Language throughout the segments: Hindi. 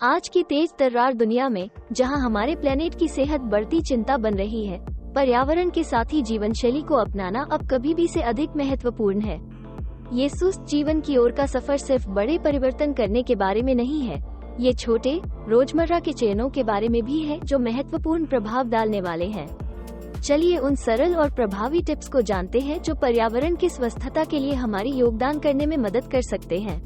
आज की तेज तर्रार दुनिया में जहां हमारे प्लेनेट की सेहत बढ़ती चिंता बन रही है, पर्यावरण के साथ ही जीवन शैली को अपनाना अब कभी भी से अधिक महत्वपूर्ण है। ये सुस्त जीवन की ओर का सफर सिर्फ बड़े परिवर्तन करने के बारे में नहीं है, ये छोटे रोजमर्रा के चयनों के बारे में भी है जो महत्वपूर्ण प्रभाव डालने वाले हैं। चलिए उन सरल और प्रभावी टिप्स को जानते हैं जो पर्यावरण की स्वस्थता के लिए हमारी योगदान करने में मदद कर सकते हैं।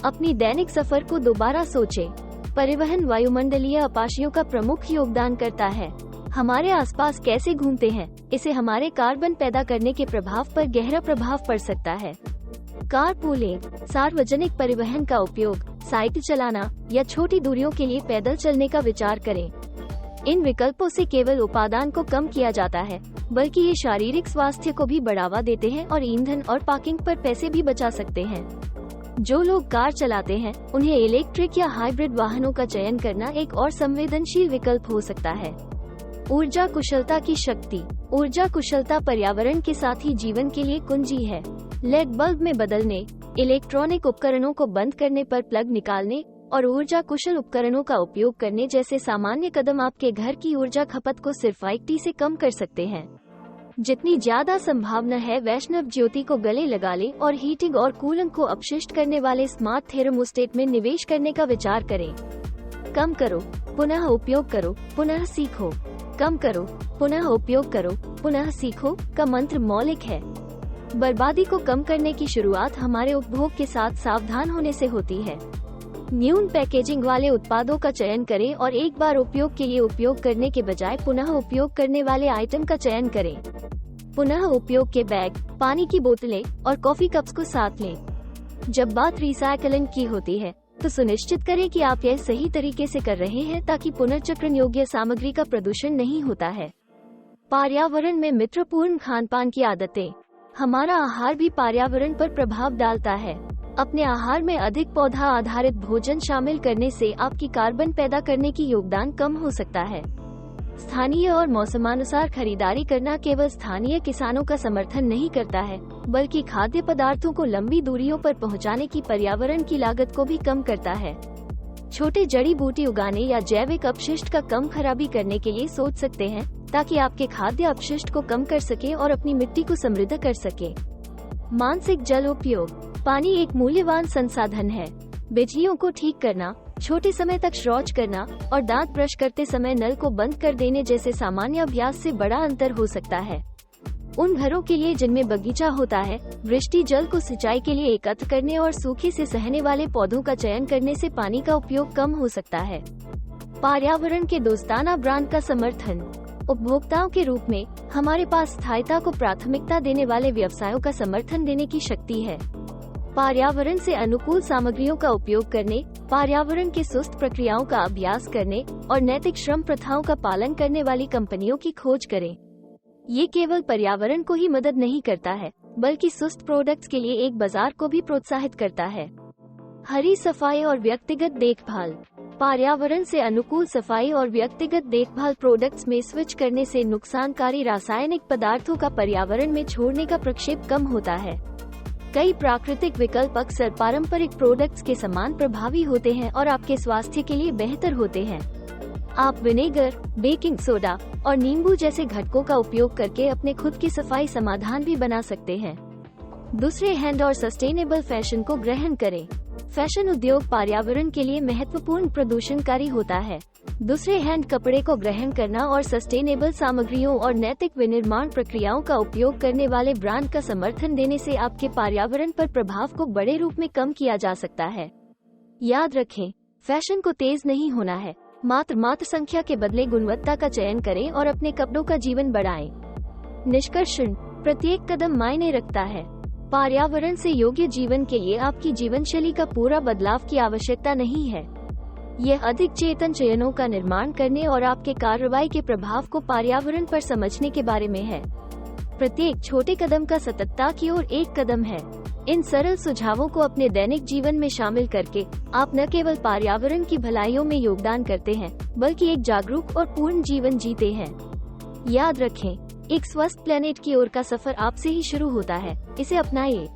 अपनी दैनिक सफर को दोबारा सोचें। परिवहन वायुमंडलीय अपाशियों का प्रमुख योगदान करता है। हमारे आसपास कैसे घूमते हैं, इसे हमारे कार्बन पैदा करने के प्रभाव पर गहरा प्रभाव पड़ सकता है। कारपूलिंग, सार्वजनिक परिवहन का उपयोग, साइकिल चलाना या छोटी दूरियों के लिए पैदल चलने का विचार करें। इन विकल्पों से केवल उपादान को कम किया जाता है, बल्कि ये शारीरिक स्वास्थ्य को भी बढ़ावा देते हैं और ईंधन और पार्किंग पर पैसे भी बचा सकते हैं। जो लोग कार चलाते हैं, उन्हें इलेक्ट्रिक या हाइब्रिड वाहनों का चयन करना एक और संवेदनशील विकल्प हो सकता है। ऊर्जा कुशलता की शक्ति। ऊर्जा कुशलता पर्यावरण के साथ ही जीवन के लिए कुंजी है। लेड बल्ब में बदलने, इलेक्ट्रॉनिक उपकरणों को बंद करने पर प्लग निकालने और ऊर्जा कुशल उपकरणों का उपयोग करने जैसे सामान्य कदम आपके घर की ऊर्जा खपत को सिर्फ 1% से कम कर सकते हैं। जितनी ज्यादा संभावना है वैष्णव ज्योति को गले लगा ले और हीटिंग और कूलिंग को अपशिष्ट करने वाले स्मार्ट थर्मोस्टेट में निवेश करने का विचार करें। कम करो, पुनः उपयोग करो, पुनः सीखो। कम करो, पुनः उपयोग करो, पुनः सीखो का मंत्र मौलिक है। बर्बादी को कम करने की शुरुआत हमारे उपभोग के साथ सावधान होने से होती है। न्यून पैकेजिंग वाले उत्पादों का चयन करें और एक बार उपयोग के लिए उपयोग करने के बजाय पुनः उपयोग करने वाले आइटम का चयन करें। पुनः उपयोग के बैग, पानी की बोतलें और कॉफी कप्स को साथ लें। जब बात रिसाइकलिंग की होती है, तो सुनिश्चित करें कि आप यह सही तरीके से कर रहे हैं ताकि पुनर्चक्रण योग्य सामग्री का प्रदूषण नहीं होता है। पर्यावरण में मित्रपूर्ण खानपान की आदतें। हमारा आहार भी पर्यावरण पर प्रभाव डालता है। अपने आहार में अधिक पौधा आधारित भोजन शामिल करने से आपकी कार्बन पैदा करने की योगदान कम हो सकता है। स्थानीय और मौसमानुसार खरीदारी करना केवल स्थानीय किसानों का समर्थन नहीं करता है, बल्कि खाद्य पदार्थों को लंबी दूरियों पर पहुंचाने की पर्यावरण की लागत को भी कम करता है। छोटे जड़ी बूटी उगाने या जैविक अपशिष्ट का कम खराबी करने के लिए सोच सकते हैं, ताकि आपके खाद्य अपशिष्ट को कम कर सके और अपनी मिट्टी को समृद्ध कर सके। मानसिक जल उपयोग। पानी एक मूल्यवान संसाधन है। बिजलियों को ठीक करना, छोटे समय तक शौच करना और दांत ब्रश करते समय नल को बंद कर देने जैसे सामान्य अभ्यास से बड़ा अंतर हो सकता है। उन घरों के लिए जिनमें बगीचा होता है, वृष्टि जल को सिंचाई के लिए एकत्र करने और सूखे से सहने वाले पौधों का चयन करने से पानी का उपयोग कम हो सकता है। पर्यावरण के दोस्ताना ब्रांड का समर्थन। उपभोक्ताओं के रूप में हमारे पास स्थायिता को प्राथमिकता देने वाले व्यवसायों का समर्थन देने की शक्ति है। पर्यावरण से अनुकूल सामग्रियों का उपयोग करने, पर्यावरण के सुस्त प्रक्रियाओं का अभ्यास करने और नैतिक श्रम प्रथाओं का पालन करने वाली कंपनियों की खोज करें। ये केवल पर्यावरण को ही मदद नहीं करता है, बल्कि सुस्त प्रोडक्ट्स के लिए एक बाजार को भी प्रोत्साहित करता है। हरी सफाई और व्यक्तिगत देखभाल। पर्यावरण से अनुकूल सफाई और व्यक्तिगत देखभाल प्रोडक्ट्स में स्विच करने से नुकसानकारी रासायनिक पदार्थों का पर्यावरण में छोड़ने का प्रक्षेप कम होता है। कई प्राकृतिक विकल्प अक्सर पारंपरिक प्रोडक्ट्स के समान प्रभावी होते हैं और आपके स्वास्थ्य के लिए बेहतर होते हैं। आप विनेगर, बेकिंग सोडा और नींबू जैसे घटकों का उपयोग करके अपने खुद की सफाई समाधान भी बना सकते हैं। दूसरे हैंड और सस्टेनेबल फैशन को ग्रहण करें। फैशन उद्योग पर्यावरण के लिए महत्वपूर्ण प्रदूषणकारी होता है। दूसरे हैंड कपड़े को ग्रहण करना और सस्टेनेबल सामग्रियों और नैतिक विनिर्माण प्रक्रियाओं का उपयोग करने वाले ब्रांड का समर्थन देने से आपके पर्यावरण पर प्रभाव को बड़े रूप में कम किया जा सकता है। याद रखें, फैशन को तेज नहीं होना है, मात्र संख्या के बदले गुणवत्ता का चयन करें और अपने कपड़ों का जीवन बढ़ाएं। निष्कर्षण, प्रत्येक कदम मायने रखता है। पर्यावरण से योग्य जीवन के लिए आपकी जीवन शैली का पूरा बदलाव की आवश्यकता नहीं है। यह अधिक चेतन चयनों का निर्माण करने और आपके कार्रवाई के प्रभाव को पर्यावरण पर समझने के बारे में है। प्रत्येक छोटे कदम का सततता की ओर एक कदम है। इन सरल सुझावों को अपने दैनिक जीवन में शामिल करके आप न केवल पर्यावरण की भलाइयों में योगदान करते हैं, बल्कि एक जागरूक और पूर्ण जीवन जीते हैं। याद रखें, एक स्वस्थ प्लेनेट की ओर का सफर आपसे ही शुरू होता है। इसे अपनाइए।